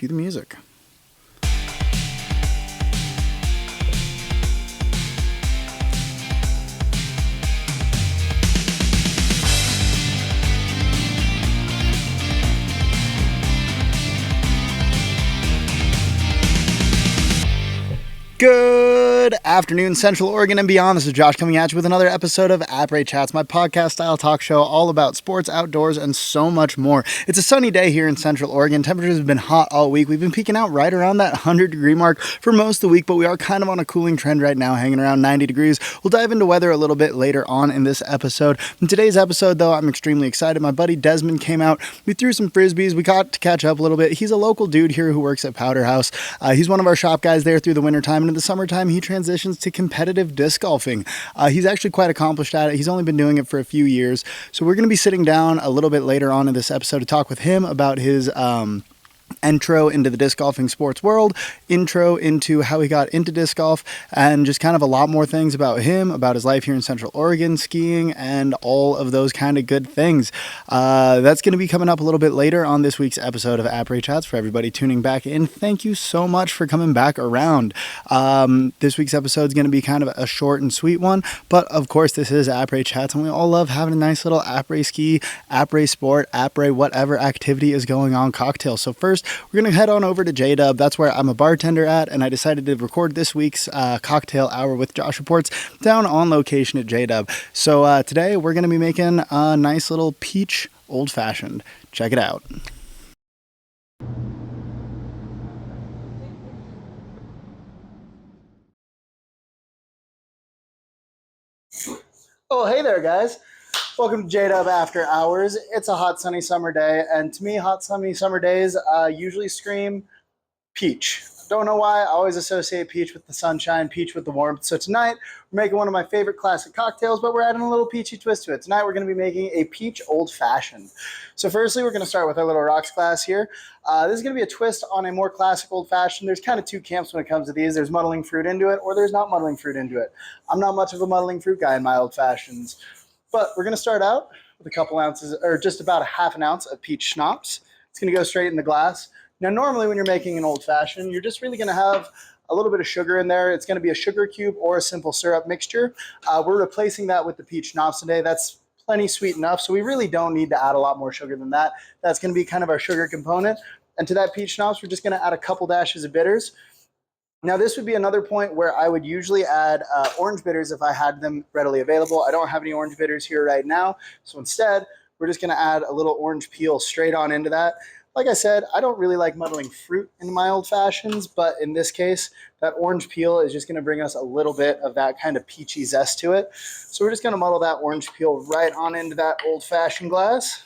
Cue the music. Good afternoon, Central Oregon and beyond. This is Josh coming at you with another episode of Apres Chats, my podcast-style talk show all about sports, outdoors, and so much more. It's a sunny day here in Central Oregon. Temperatures have been hot all week. We've been peaking out right around that 100-degree mark for most of the week, but we are kind of on a cooling trend right now, hanging around 90 degrees. We'll dive into weather a little bit later on in this episode. In today's episode, though, I'm extremely excited. My buddy Desmond came out. We threw some frisbees. We got to catch up a little bit. He's a local dude here who works at Powder House. He's one of our shop guys there through the wintertime. In the summertime, he transitions to competitive disc golfing. He's actually quite accomplished at it. He's only been doing it for a few years. So we're going to be sitting down a little bit later on in this episode to talk with him about his intro into the disc golfing sports world, intro into how he got into disc golf, and just kind of a lot more things about him, about his life here in Central Oregon, skiing, and all of those kind of good things. That's going to be coming up a little bit later on this week's episode of Apres Chats. For everybody tuning back in, thank you so much for coming back around. This week's episode is going to be kind of a short and sweet one, but of course this is Apres Chats, and we all love having a nice little Apres ski, Apres sport, Apres whatever activity is going on cocktail. So first, we're going to head on over to J-Dub. That's where I'm a bartender at, and I decided to record this week's cocktail hour with Josh Reports down on location at J-Dub. So today we're going to be making a nice little peach old fashioned. Check it out. Oh, hey there, guys. Welcome to J-Dub After Hours. It's a hot, sunny summer day, and to me, hot, sunny summer days usually scream peach. Don't know why, I always associate peach with the sunshine, peach with the warmth. So tonight, we're making one of my favorite classic cocktails, but we're adding a little peachy twist to it. Tonight, we're going to be making a peach old fashioned. So firstly, we're going to start with our little rocks glass here. This is going to be a twist on a more classic old fashioned. There's kind of two camps when it comes to these. There's muddling fruit into it, or there's not muddling fruit into it. I'm not much of a muddling fruit guy in my old fashions. But we're going to start out with a couple ounces, or just about a half an ounce of peach schnapps. It's going to go straight in the glass. Now, normally when you're making an old-fashioned, you're just really going to have a little bit of sugar in there. It's going to be a sugar cube or a simple syrup mixture. We're replacing that with the peach schnapps today. That's plenty sweet enough, so we really don't need to add a lot more sugar than that. That's going to be kind of our sugar component. And to that peach schnapps, we're just going to add a couple dashes of bitters. Now, this would be another point where I would usually add orange bitters if I had them readily available. I don't have any orange bitters here right now, so instead, we're just going to add a little orange peel straight on into that. Like I said, I don't really like muddling fruit in my old fashions, but in this case, that orange peel is just going to bring us a little bit of that kind of peachy zest to it. So we're just going to muddle that orange peel right on into that old fashioned glass.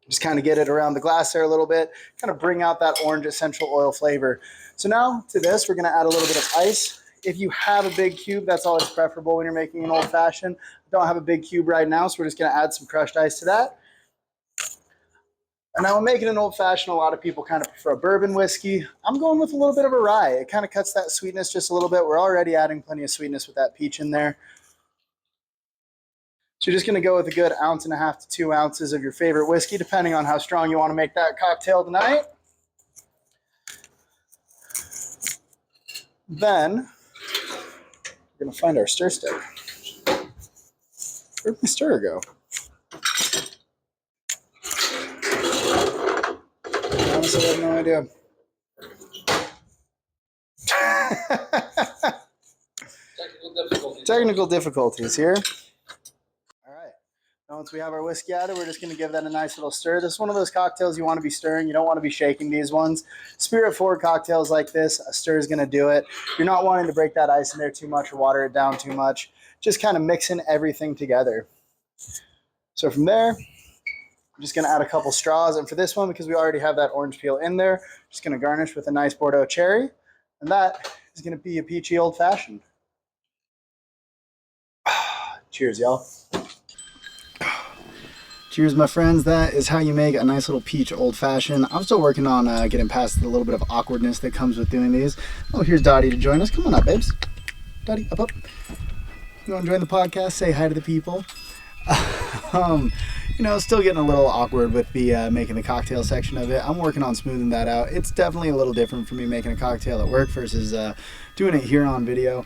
Just kind of get it around the glass there a little bit, kind of bring out that orange essential oil flavor. So now to this, we're going to add a little bit of ice. If you have a big cube, that's always preferable when you're making an old fashioned. I don't have a big cube right now, so we're just going to add some crushed ice to that. And now when making an old fashioned, a lot of people kind of prefer a bourbon whiskey. I'm going with a little bit of a rye. It kind of cuts that sweetness just a little bit. We're already adding plenty of sweetness with that peach in there. So you're just going to go with a good 1.5 to 2 ounces of your favorite whiskey, depending on how strong you want to make that cocktail tonight. Then we're going to find our stir stick. Where'd my stirrer go? Honestly, I have no idea. Technical difficulties here. Once we have our whiskey added, we're just going to give that a nice little stir. This is one of those cocktails you want to be stirring. You don't want to be shaking these ones. Spirit forward cocktails like this, a stir is going to do it. You're not wanting to break that ice in there too much or water it down too much. Just kind of mixing everything together. So from there, I'm just going to add a couple straws. And for this one, because we already have that orange peel in there, just going to garnish with a nice Bordeaux cherry. And that is going to be a peachy old fashioned. Cheers, y'all. Cheers, my friends. That is how you make a nice little peach old fashioned. I'm still working on getting past the little bit of awkwardness that comes with doing these. Oh, here's Dottie to join us. Come on up, babes. Dottie, up. You want to join the podcast? Say hi to the people. still getting a little awkward with the making the cocktail section of it. I'm working on smoothing that out. It's definitely a little different for me making a cocktail at work versus doing it here on video.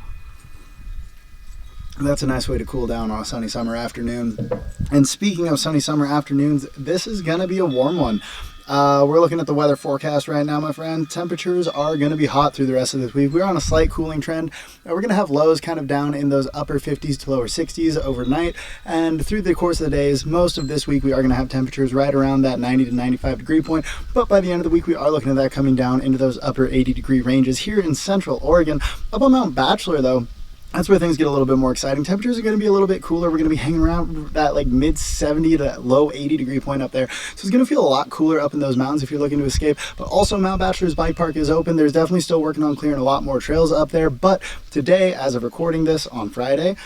That's a nice way to cool down on a sunny summer afternoon. And speaking of sunny summer afternoons, this is going to be a warm one. We're looking at the weather forecast right now, my friend. Temperatures are going to be hot through the rest of this week. We're on a slight cooling trend. We're going to have lows kind of down in those upper 50s to lower 60s overnight. And through the course of the days, most of this week, we are going to have temperatures right around that 90 to 95 degree point. But by the end of the week, we are looking at that coming down into those upper 80 degree ranges here in central Oregon. Up on Mount Bachelor, though, that's where things get a little bit more exciting. Temperatures are going to be a little bit cooler. We're going to be hanging around that like mid 70 to low 80 degree point up there. So it's going to feel a lot cooler up in those mountains if you're looking to escape. But also Mount Bachelor's Bike Park is open. There's definitely still working on clearing a lot more trails up there. But today, as of recording this on Friday,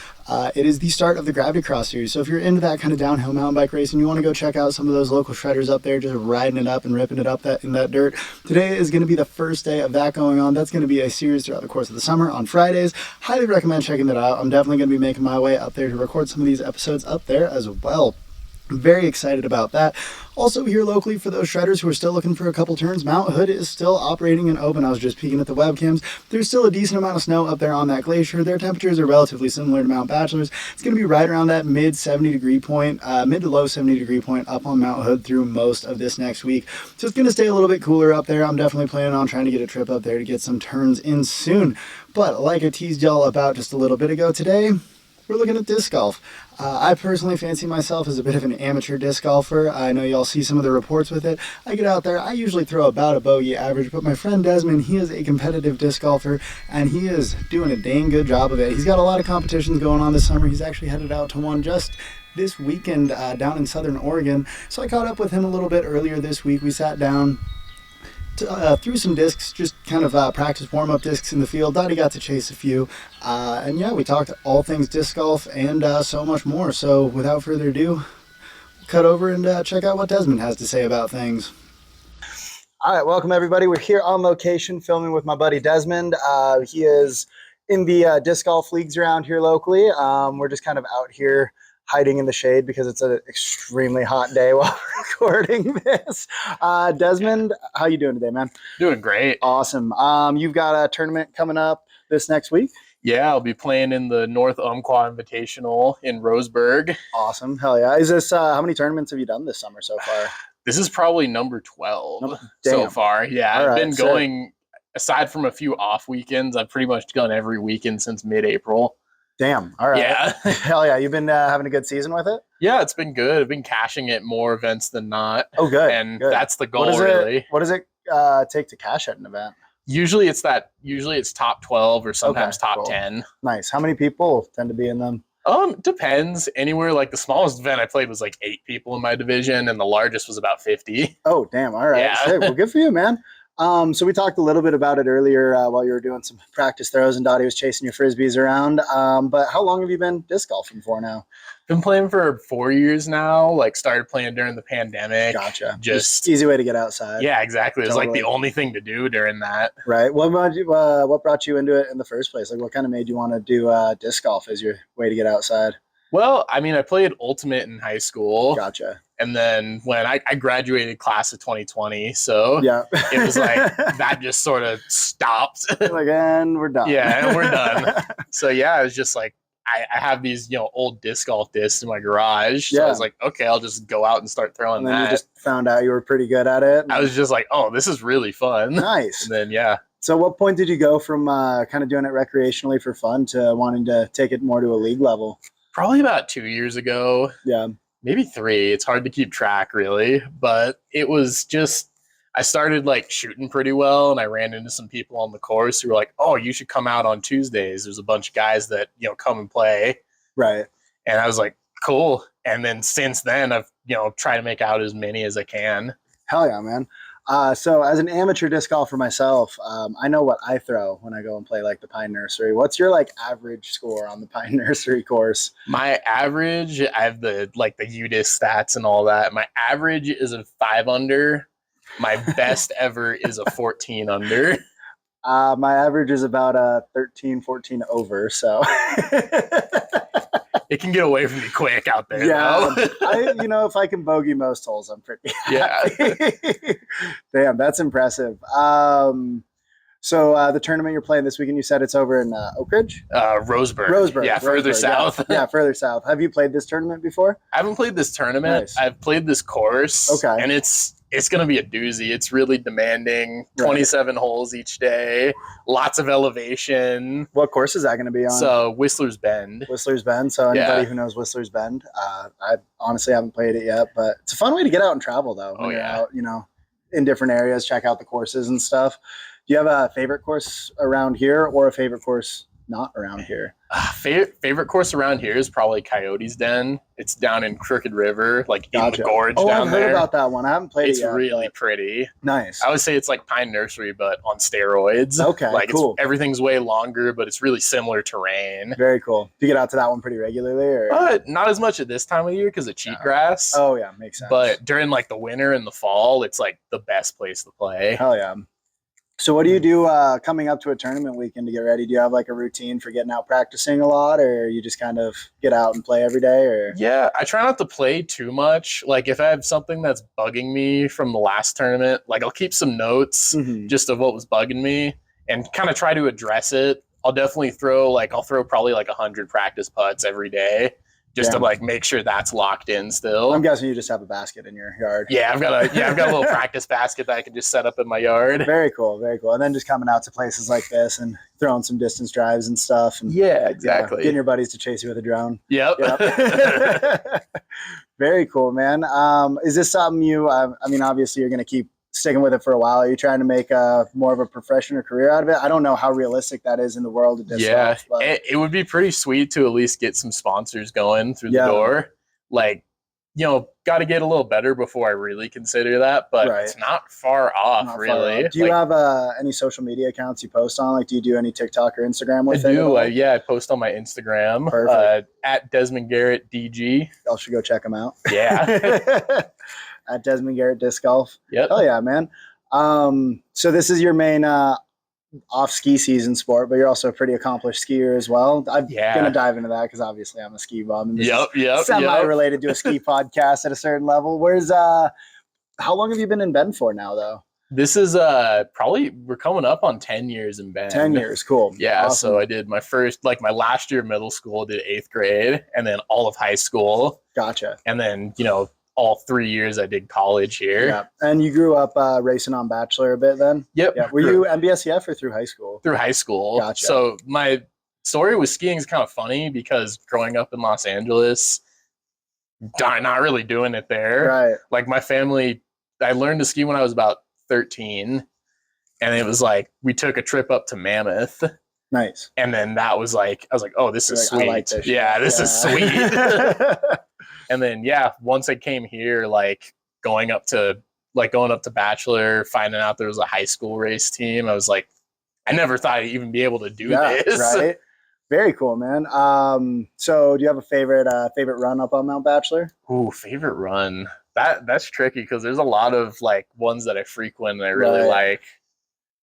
it is the start of the Gravity Cross series. So if you're into that kind of downhill mountain bike race and you want to go check out some of those local shredders up there, just riding it up and ripping it up in that dirt, today is going to be the first day of that going on. That's going to be a series throughout the course of the summer on Fridays. Highly recommend checking that out. I'm definitely going to be making my way up there to record some of these episodes up there as well. I'm very excited about that. Also here locally, for those shredders who are still looking for a couple turns, Mount Hood is still operating and open. I was just peeking at the webcams. There's still a decent amount of snow up there on that glacier. Their temperatures are relatively similar to Mount Bachelor's. It's going to be right around that mid 70 degree point, mid to low 70 degree point up on Mount Hood through most of this next week. So it's going to stay a little bit cooler up there. I'm definitely planning on trying to get a trip up there to get some turns in soon. But like I teased y'all about just a little bit ago today, we're looking at disc golf. I personally fancy myself as a bit of an amateur disc golfer. I know y'all see some of the reports with it. I get out there, I usually throw about a bogey average, but my friend Desmond, he is a competitive disc golfer, and he is doing a dang good job of it. He's got a lot of competitions going on this summer. He's actually headed out to one just this weekend down in Southern Oregon. So I caught up with him a little bit earlier this week. We sat down, threw some discs, just kind of practice warm-up discs in the field. Thought he got to chase a few. And yeah, we talked all things disc golf and so much more. So without further ado, cut over and check out what Desmond has to say about things. All right, welcome everybody. We're here on location filming with my buddy Desmond. He is in the disc golf leagues around here locally. We're just kind of out here hiding in the shade because it's an extremely hot day while we're recording this. Desmond, how you doing today, man? Doing great. Awesome. You've got a tournament coming up this next week? Yeah, I'll be playing in the North Umpqua Invitational in Roseburg. Awesome. Hell yeah. Is this, how many tournaments have you done this summer so far? This is probably number 12 so far. Yeah, All I've right, been going, aside from a few off weekends, I've pretty much gone every weekend since mid-April. Damn. All right. Yeah. Hell yeah. You've been having a good season with it? Yeah, it's been good. I've been cashing at more events than not. Oh, good. And good. that's the goal, really. What does it take to cash at an event? Usually it's top 12 or sometimes top cool. 10. Nice. How many people tend to be in them? Depends. Anywhere, like the smallest event I played was like 8 people in my division, and the largest was about 50. Oh, damn. All right. Yeah. Sick. Well, good for you, man. So we talked a little bit about it earlier while you were doing some practice throws and Dottie was chasing your frisbees around. But how long have you been disc golfing for now? Been playing for 4 years now. Like started playing during the pandemic. Gotcha. Just easy way to get outside. Yeah, exactly. It was Totally. like the only thing to do during that. Right. What brought you into it in the first place? Like, what kind of made you want to do disc golf as your way to get outside? Well, I mean, I played Ultimate in high school. Gotcha. And then when I graduated class of 2020, so yeah, it was like that just sort of stopped. Like, and we're done. Yeah, and we're done. So yeah, I was just like, I have these, old disc golf discs in my garage. So I was like, okay, I'll just go out and start throwing and then that. You just found out you were pretty good at it. I was just like, oh, this is really fun. Nice. And then, yeah. So what point did you go from kind of doing it recreationally for fun to wanting to take it more to a league level? Probably about 2 years ago. Yeah. Maybe 3. It's hard to keep track, really. But it was just, I started like shooting pretty well, and I ran into some people on the course who were like, oh, you should come out on Tuesdays. There's a bunch of guys that, come and play. Right. And I was like, cool. And then since then, I've, tried to make out as many as I can. Hell yeah, man. So as an amateur disc golfer myself, I know what I throw when I go and play like the Pine Nursery. What's your like average score on the Pine Nursery course? My average, I have the UDisc stats and all that. My average is a 5 under. My best ever is a 14 under. My average is about a 13, 14 over. So it can get away from me quick out there. Yeah, Though. if I can bogey most holes, I'm pretty Yeah. happy. Damn, that's impressive. So the tournament you're playing this weekend, you said it's over in Oak Ridge? Roseburg. Yeah, further south. Yeah, further south. Have you played this tournament before? I haven't played this tournament. Nice. I've played this course. Okay. And it's going to be a doozy. It's really demanding. 27 holes each day. Lots of elevation. What course is that going to be on? So Whistler's Bend. Whistler's Bend. So anybody who knows Whistler's Bend, I honestly haven't played it yet, but it's a fun way to get out and travel though. When you're out, in different areas, check out the courses and stuff. Do you have a favorite course around here or a favorite course not around here? Favorite course around here is probably Coyote's Den. It's down in Crooked River, like in the gorge down there. I've heard about that one. I haven't played it yet. It's really pretty. Nice. I would say it's like Pine Nursery, but on steroids. Okay, cool. Everything's way longer, but it's really similar terrain. Very cool. Do you get out to that one pretty regularly? Or? Not as much at this time of year because of cheatgrass. Oh, yeah, makes sense. But during like the winter and the fall, it's like the best place to play. Hell yeah. So what do you do coming up to a tournament weekend to get ready? Do you have like a routine for getting out practicing a lot, or you just kind of get out and play every day? Or yeah, I try not to play too much. Like if I have something that's bugging me from the last tournament, like I'll keep some notes just of what was bugging me and kind of try to address it. I'll definitely throw probably like 100 practice putts every day. Just to like make sure that's locked in still. I'm guessing you just have a basket in your yard. Yeah, I've got a little practice basket that I can just set up in my yard. Very cool, very cool. And then just coming out to places like this and throwing some distance drives and stuff. And, yeah, exactly. Getting your buddies to chase you with a drone. Yep. Very cool, man. Is this something obviously you're going to keep sticking with it for a while? Are you trying to make more of a profession or career out of it? I don't know how realistic that is in the world of disc golf. But it would be pretty sweet to at least get some sponsors going through the door. Like, got to get a little better before I really consider that, but it's not far off, really. Do you have any social media accounts you post on? Like, do you do any TikTok or Instagram with it? I do. I post on my Instagram. Perfect. At Desmond Garrett DG. Y'all should go check them out. Yeah. At Desmond Garrett Disc Golf. Yep. Hell yeah, man. So this is your main off ski season sport, but you're also a pretty accomplished skier as well. I'm gonna dive into that because obviously I'm a ski bum. And this is semi-related to a ski podcast at a certain level. How long have you been in Bend for now, though? This is we're coming up on 10 years in Bend. 10 years, cool. Yeah, awesome. So I did my last year of middle school, did 8th grade, and then all of high school. Gotcha. And then, all 3 years I did college here. Yeah. And you grew up racing on Bachelor a bit then? Yep. Yeah. Were you NBSCF or through high school? Through high school. Gotcha. So my story with skiing is kind of funny because growing up in Los Angeles, not really doing it there. Right. Like my family, I learned to ski when I was about 13. And it was like, we took a trip up to Mammoth. Nice. And then that was like, I was like, oh, this is sweet. I like this this is sweet. And then, once I came here, going up to Bachelor, finding out there was a high school race team, I was like, I never thought I'd even be able to do this. Right. Very cool, man. So do you have a favorite run up on Mount Bachelor? Ooh, favorite run. That's tricky because there's a lot of ones that I frequent and I really like.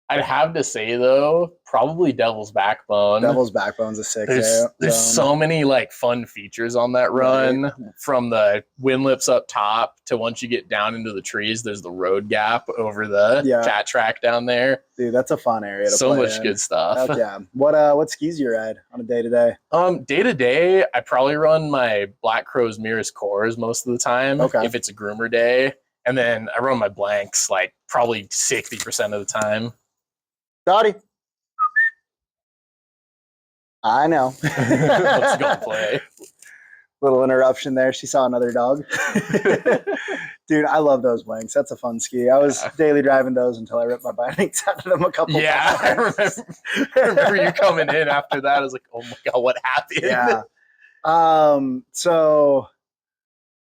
I'd have to say though, probably Devil's Backbone. Devil's Backbone's a sick. There's so many fun features on that run, from the windlips up top to once you get down into the trees. There's the road gap over the cat track down there. Dude, that's a fun area to play. So much good stuff. Heck yeah. What skis do you ride on a day to day? Day to day, I probably run my Black Crow's Mirrors cores most of the time. Okay. If it's a groomer day, and then I run my blanks probably 60% of the time. Dottie. I know. Let's go play. Little interruption there. She saw another dog. Dude, I love those blanks. That's a fun ski. I was daily driving those until I ripped my bindings out of them a couple times. I remember you coming in after that. I was like, oh my God, what happened? Yeah. So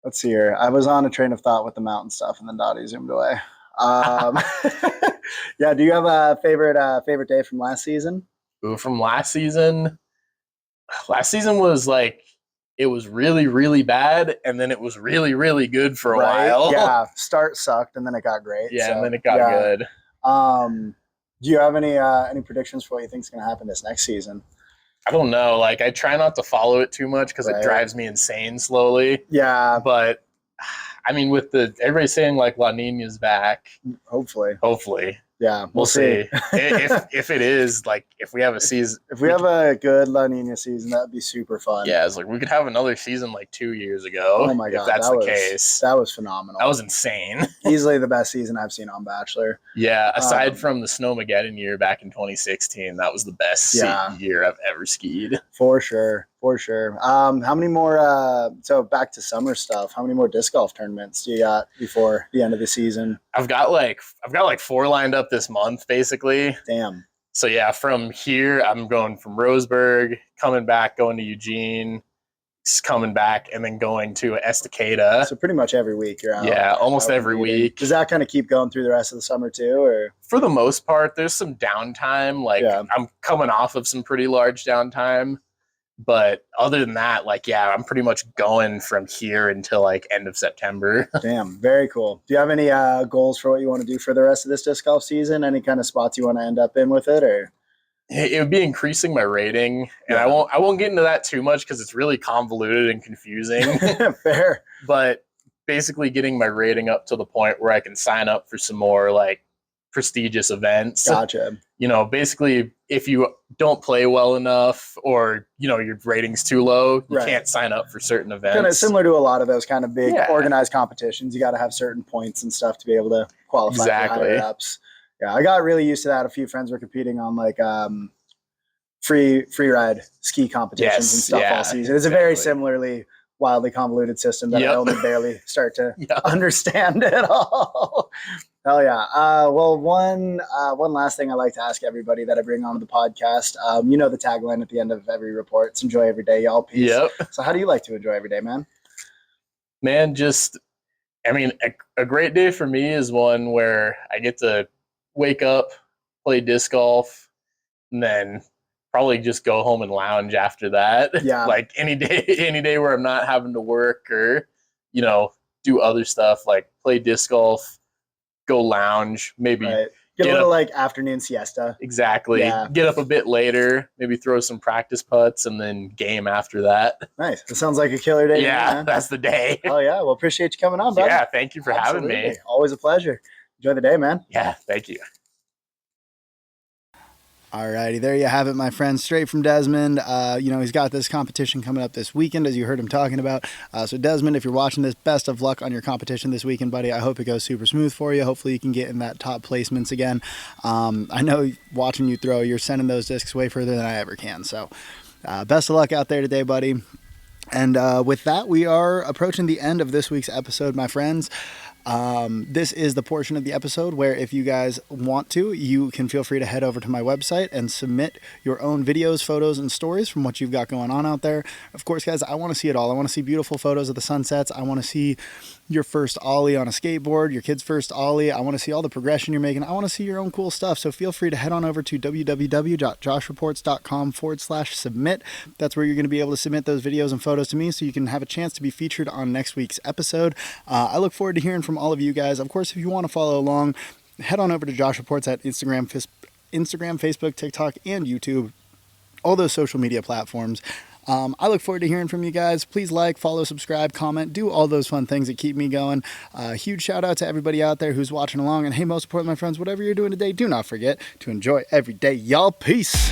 let's see here. I was on a train of thought with the mountain stuff and then Dottie zoomed away. Yeah. Do you have a favorite day from last season? Ooh, from last season? Last season was it was really, really bad, and then it was really, really good for a while. Yeah, start sucked, and then it got great. Yeah, and then it got good. Do you have any predictions for what you think is going to happen this next season? I don't know. Like, I try not to follow it too much because it Right. drives me insane slowly. Yeah, But I mean, with everybody saying like La Nina's back, hopefully. Yeah, we'll see. If it is, like, if we have a season, If we have a good La Nina season, that'd be super fun. yeah, it's like we could have another season like 2 years ago. Oh my god, if that's the case. That was phenomenal. That was insane. Easily the best season I've seen on Bachelor. Yeah, aside from the Snowmageddon year back in 2016, that was the best year I've ever skied. For sure. How many more? So back to summer stuff. How many more disc golf tournaments do you got before the end of the season? I've got like 4 lined up this month, basically. Damn. So yeah, from here I'm going from Roseburg, coming back, going to Eugene, coming back, and then going to Estacada. So pretty much every week you're out. Yeah, almost every week. Does that kind of keep going through the rest of the summer too, or? For the most part, there's some downtime. Like I'm coming off of some pretty large downtime. But other than that, like, yeah, I'm pretty much going from here until like end of September. Damn, very cool. Do you have any goals for what you want to do for the rest of this disc golf season? Any kind of spots you want to end up in with it, or? It would be increasing my rating, and I won't get into that too much because it's really convoluted and confusing. Fair. But basically getting my rating up to the point where I can sign up for some more like prestigious events. Gotcha. You know, basically, if you don't play well enough or, you know, your rating's too low, you can't sign up for certain events. Kind of similar to a lot of those kind of big organized competitions. You got to have certain points and stuff to be able to qualify for higher ups. Yeah, I got really used to that. A few friends were competing on like free ride ski competitions and stuff all season. It's a very similarly wildly convoluted system that I only barely start to understand at all. Hell yeah. Well, one last thing I like to ask everybody that I bring onto the podcast. You know the tagline at the end of every report. It's enjoy every day, y'all. Peace. Yep. So how do you like to enjoy every day, man? Man, I mean, a great day for me is one where I get to wake up, play disc golf, and then probably just go home and lounge after that. Yeah. Like any day where I'm not having to work or, you know, do other stuff like play disc golf, go lounge, maybe get a little like afternoon siesta. Exactly. Yeah. Get up a bit later, maybe throw some practice putts and then game after that. Nice. It sounds like a killer day. Yeah, man. That's the day. Oh yeah. Well, appreciate you coming on, buddy. Yeah, thank you for having me. Always a pleasure. Enjoy the day, man. Yeah, thank you. Alrighty, there you have it, my friends. Straight from Desmond. You know, he's got this competition coming up this weekend, as you heard him talking about. So Desmond, if you're watching this, best of luck on your competition this weekend, buddy. I hope it goes super smooth for you. Hopefully you can get in that top placements again. I know watching you throw, you're sending those discs way further than I ever can. So best of luck out there today, buddy. And with that, we are approaching the end of this week's episode, my friends. This is the portion of the episode where if you guys want to, you can feel free to head over to my website and submit your own videos, photos, and stories from what you've got going on out there. Of course, guys, I want to see it all. I want to see beautiful photos of the sunsets. I want to see your first ollie on a skateboard, your kid's first ollie. I want to see all the progression you're making. I want to see your own cool stuff. So feel free to head on over to www.joshreports.com/submit. That's where you're going to be able to submit those videos and photos to me so you can have a chance to be featured on next week's episode. I look forward to hearing from all of you guys. Of course, if you want to follow along, head on over to Josh Reports at Instagram, Facebook, TikTok, and YouTube. All those social media platforms. I look forward to hearing from you guys. Please like, follow, subscribe, comment, do all those fun things that keep me going. Huge shout out to everybody out there who's watching along. And hey, most importantly, my friends, whatever you're doing today, do not forget to enjoy every day, y'all. Peace.